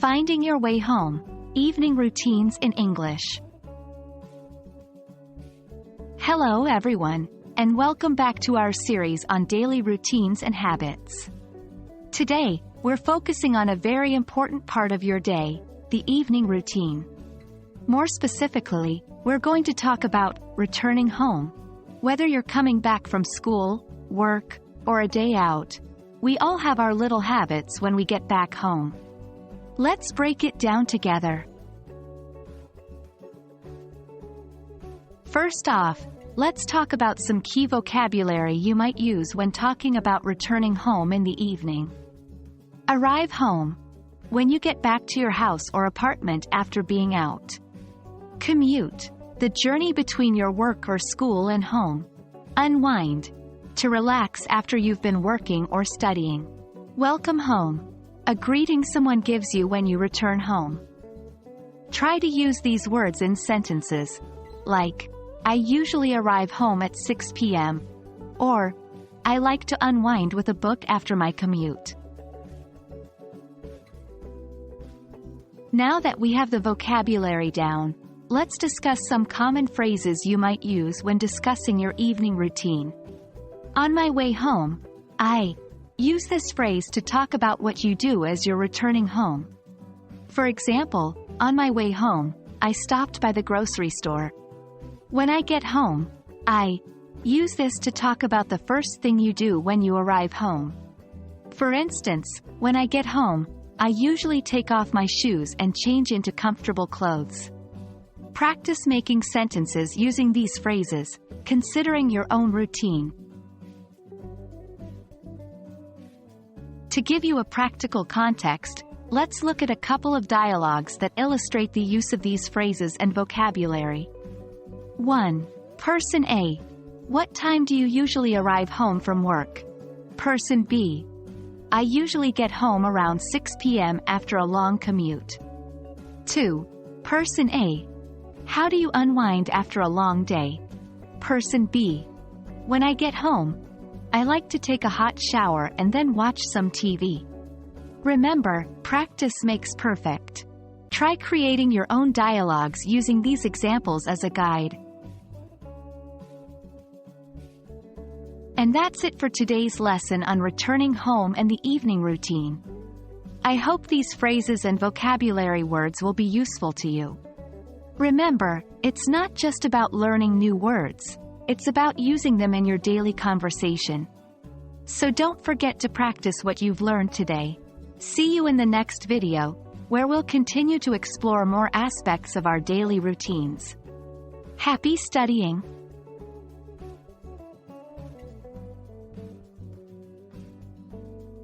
Finding your way home. Evening routines in English. Hello everyone, and welcome back to our series on daily routines and habits. Today, we're focusing on a very important part of your day, the evening routine. More specifically, we're going to talk about returning home. Whether you're coming back from school, work, or a day out, we all have our little habits when we get back home. Let's break it down together. First off, let's talk about some key vocabulary you might use when talking about returning home in the evening. Arrive home. When you get back to your house or apartment after being out. Commute. The journey between your work or school and home. Unwind. To relax after you've been working or studying. Welcome home. A greeting someone gives you when you return home. Try to use these words in sentences, like, I usually arrive home at 6 p.m., or, I like to unwind with a book after my commute. Now that we have the vocabulary down, let's discuss some common phrases you might use when discussing your evening routine. On my way home, I use this phrase to talk about what you do as you're returning home. For example, on my way home, I stopped by the grocery store. When I get home, I use this to talk about the first thing you do when you arrive home. For instance, when I get home, I usually take off my shoes and change into comfortable clothes. Practice making sentences using these phrases, considering your own routine. To give you a practical context, let's look at a couple of dialogues that illustrate the use of these phrases and vocabulary. 1. Person A. What time do you usually arrive home from work? Person B. I usually get home around 6 p.m. after a long commute. 2. Person A. How do you unwind after a long day? Person B. When I get home, I like to take a hot shower and then watch some TV. Remember, practice makes perfect. Try creating your own dialogues using these examples as a guide. And that's it for today's lesson on returning home and the evening routine. I hope these phrases and vocabulary words will be useful to you. Remember, it's not just about learning new words, it's about using them in your daily conversation. So don't forget to practice what you've learned today. See you in the next video, where we'll continue to explore more aspects of our daily routines. Happy studying!